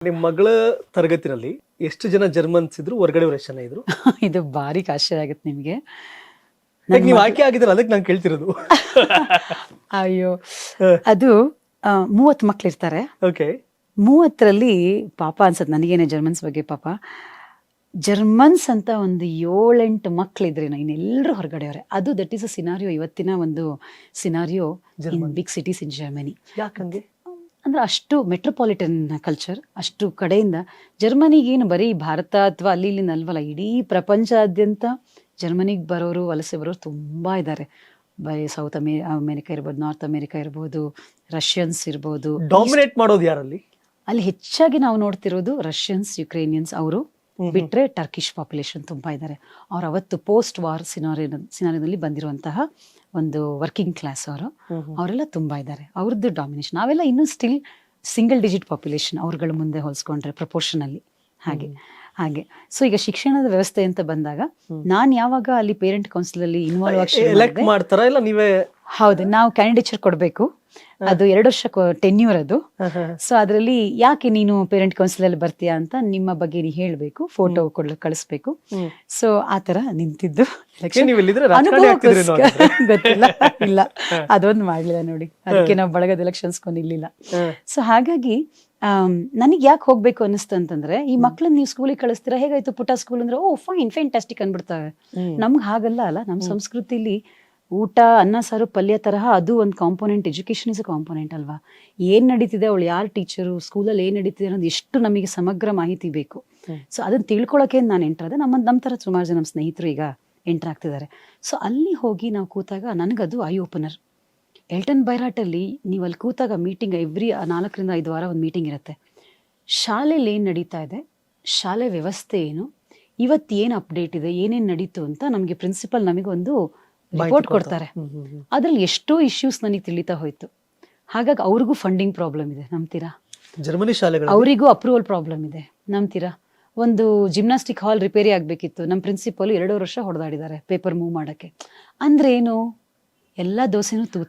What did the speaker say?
ನಿಮ್ಮ ಮಗಳ ತರಗತಿನಲ್ಲಿ ಎಷ್ಟು ಜನ ಜರ್ಮನ್ಸ್ ಇದ್ರು, ಹೊರಗಡೆಯವರು ಎಷ್ಟು ಜನ ಇದ್ರು? ಇದು ಭಾರಿ ಆಶ್ಚರ್ಯ ಆಗುತ್ತೆ ನಿಮಗೆ. ನೀವು ಆಯ್ಕೆ ಆಗಿದ್ರೆ ಅದಕ್ಕೆ ನಾನು ಕೇಳ್ತಿರೋದು. ಅಯ್ಯೋ, ಅದು 30 ಮಕ್ಳಿರ್ತಾರೆ. ಓಕೆ. 30ರಲ್ಲಿ ಪಾಪ ಅನ್ಸತ್ ನನಗೇನೆ ಜರ್ಮನ್ಸ್ ಬಗ್ಗೆ. ಪಾಪ ಜರ್ಮನ್ಸ್ ಅಂತ ಒಂದು 7-8 ಮಕ್ಳಿದ್ರೆ ಇನ್ನೆಲ್ಲರೂ ಹೊರಗಡೆಯವ್ರೆ. ಅದು ದಟ್ ಈಸ್ ಅ ಸಿನಾರಿಯೋ, ಇವತ್ತಿನ ಒಂದು scenario in big cities in Germany. ಯಾಕಂಗೆ ಅಂದ್ರೆ ಅಷ್ಟು ಮೆಟ್ರೋಪಾಲಿಟನ್ ಕಲ್ಚರ್, ಅಷ್ಟು ಕಡೆಯಿಂದ ಜರ್ಮನಿಗೇನು ಬರೀ ಭಾರತ ಅಥವಾ ಅಲ್ಲಿ ಇಲ್ಲಿ ಅಲ್ವಲ್ಲ, ಇಡೀ ಪ್ರಪಂಚಾದ್ಯಂತ ಜರ್ಮನಿಗೆ ಬರೋರು, ವಲಸೆ ಬರೋರು ತುಂಬಾ ಇದ್ದಾರೆ. ಬರೀ ಸೌತ್ ಅಮೇರಿಕಾ ಇರ್ಬೋದು, ನಾರ್ತ್ ಅಮೇರಿಕಾ ಇರ್ಬೋದು, ರಷ್ಯನ್ಸ್ ಇರ್ಬೋದು. ಡಾಮಿನೇಟ್ ಮಾಡೋದು ಯಾರಲ್ಲಿ? ಅಲ್ಲಿ ಹೆಚ್ಚಾಗಿ ನಾವು ನೋಡ್ತಿರೋದು ರಷ್ಯನ್ಸ್, ಯುಕ್ರೇನಿಯನ್ಸ್. ಅವರು ಬಿಟ್ರೆ ಟರ್ಕಿಶ್ ಪಾಪ್ಯುಲೇಷನ್ ತುಂಬಾ ಇದ್ದಾರೆ. ಅವ್ರು ಅವತ್ತು ಪೋಸ್ಟ್ ವಾರ್ ಸಿನಾರಿಯೋದಲ್ಲಿ ಬಂದಿರುವಂತಹ ಒಂದು ವರ್ಕಿಂಗ್ ಕ್ಲಾಸ್ ಅವರೆಲ್ಲ ತುಂಬಾ ಇದ್ದಾರೆ. ಅವ್ರದ್ದು ಡಾಮಿನೇಷನ್. ನಾವೆಲ್ಲ ಇನ್ನೂ ಸ್ಟಿಲ್ ಸಿಂಗಲ್ ಡಿಜಿಟ್ ಪಾಪ್ಯುಲೇಷನ್ ಅವ್ರಗಳ ಮುಂದೆ ಹೋಲಿಸ್ಕೊಂಡ್ರೆ ಪ್ರಪೋರ್ಷನಲ್ಲಿ. ಹಾಗೆ ಸೊ ಈಗ ಶಿಕ್ಷಣದ ವ್ಯವಸ್ಥೆ ಅಂತ ಬಂದಾಗ ನಾನ್ ಯಾವಾಗ ಅಲ್ಲಿ ಪೇರೆಂಟ್ ಕೌನ್ಸಿಲ್ ಅಲ್ಲಿ ಇನ್ವಾಲ್ವ್ ಎಲೆಕ್ಟ್ ಮಾಡ್ತಾರಾ ಇಲ್ಲ ನೀವೇ? ಹೌದು, ನಾವು ಕ್ಯಾಂಡಿಡೇಚರ್ ಕೊಡಬೇಕು. ಅದು 2 ವರ್ಷ ಟೆನ್ಯೂರ್ ಅದು. ಸೊ ಅದರಲ್ಲಿ ಯಾಕೆ ನೀನು ಪೇರೆಂಟ್ ಕೌನ್ಸಿಲ್ ಅಲ್ಲಿ ಬರ್ತೀಯಾ ಅಂತ ನಿಮ್ಮ ಬಗ್ಗೆ ನೀ ಹೇಳ್ಬೇಕು, ಫೋಟೋ ಕಳಿಸ್ಬೇಕು. ಸೊ ಆತರ ನಿಂತಿದ್ದು ಗೊತ್ತಿಲ್ಲ, ಇಲ್ಲ ಅದೊಂದು ಮಾಡ್ಲಿಲ್ಲ ನೋಡಿ. ಅದಕ್ಕೆ ನಾವು ಬಳಗದ ಎಲೆಕ್ಷನ್ಸ್ ನಿಲ್ಲಿಲ್ಲ. ಸೊ ಹಾಗಾಗಿ ನನಗೆ ಯಾಕೆ ಹೋಗ್ಬೇಕು ಅನಿಸ್ತು ಅಂತಂದ್ರೆ, ಈ ಮಕ್ಳನ್ನ ನೀವು ಸ್ಕೂಲಿಗೆ ಕಳಿಸ್ತೀರಾ, ಹೇಗಾಯ್ತು ಪುಟ್ಟ ಸ್ಕೂಲ್ ಅಂದ್ರೆ ಓ ಫೈನ್ ಫ್ಯಾಂಟಾಸ್ಟಿಕ್ ಅನ್ಬಿಡ್ತಾವೆ. ನಮ್ಗೆ ಹಾಗಲ್ಲ ಅಲ್ಲ. ನಮ್ಮ ಸಂಸ್ಕೃತಿಲಿ ಊಟ, ಅನ್ನ ಸಾರು, ಪಲ್ಯ ತರಹ ಅದು ಒಂದು component. Education is a component ಅಲ್ವಾ? ಏನ್ ನಡೀತಿದೆ, ಅವಳು ಯಾರು ಟೀಚರು, ಸ್ಕೂಲಲ್ಲಿ ಏನ್ ನಡೀತಿದೆ ಅನ್ನೋದು ಎಷ್ಟು ನಮಗೆ ಸಮಗ್ರ ಮಾಹಿತಿ ಬೇಕು. ಸೊ ಅದನ್ನ ತಿಳ್ಕೊಳಕ್ಕೆ ನಾನು ಎಂಟ್ರಾದೆ. ನಮ್ಮ ತರ ಸುಮಾರು ಜನ ನಮ್ಮ ಸ್ನೇಹಿತರು ಈಗ ಎಂಟರ್ ಆಗ್ತಿದ್ದಾರೆ. ಸೊ ಅಲ್ಲಿ ಹೋಗಿ ನಾವು ಕೂತಾಗ ನನಗದು ಐ ಓಪನರ್. ಎಲ್ಟನ್ ಬೈರಾಟಲ್ಲಿ ನೀವು ಅಲ್ಲಿ ಕೂತಾಗ ಮೀಟಿಂಗ್ ಎವ್ರಿ 4 ರಿಂದ 5 ವಾರ ಒಂದು ಮೀಟಿಂಗ್ ಇರುತ್ತೆ. ಶಾಲೆಯಲ್ಲಿ ಏನು ನಡೀತಾ ಇದೆ, ಶಾಲೆ ವ್ಯವಸ್ಥೆ ಏನು, ಇವತ್ತು ಏನು ಅಪ್ಡೇಟ್ ಇದೆ, ಏನೇನು ನಡೀತು ಅಂತ ನಮಗೆ ಪ್ರಿನ್ಸಿಪಲ್ ನಮಗೆ ಒಂದು ರಿಪೋರ್ಟ್ ಕೊಡ್ತಾರೆ. ಅದ್ರಲ್ಲಿ ಎಷ್ಟೋ ಇಶ್ಯೂಸ್ ನನಗೆ ತಿಳಿತಾ ಹೋಯ್ತು. ಹಾಗಾಗಿ ಅವ್ರಿಗೂ ಫಂಡಿಂಗ್ ಪ್ರಾಬ್ಲಮ್ ಇದೆ, ನಂಬ್ತೀರಾ? ಜರ್ಮನಿ ಶಾಲೆಗಳು ಅವರಿಗೂ ಅಪ್ರೂವಲ್ ಪ್ರಾಬ್ಲಮ್ ಇದೆ, ನಂಬ್ತೀರಾ? ಒಂದು ಜಿಮ್ನಾಸ್ಟಿಕ್ ಹಾಲ್ ರಿಪೇರಿ ಆಗ್ಬೇಕಿತ್ತು, ನಮ್ಮ ಪ್ರಿನ್ಸಿಪಲ್ 2 ವರ್ಷ ಹೊಡೆದಾಡಿದ್ದಾರೆ ಪೇಪರ್ ಮೂವ್ ಮಾಡಕ್ಕೆ. ಅಂದ್ರೆ ಏನು, ಎಲ್ಲ ದೋಸೆನೂ ತೂತೆ.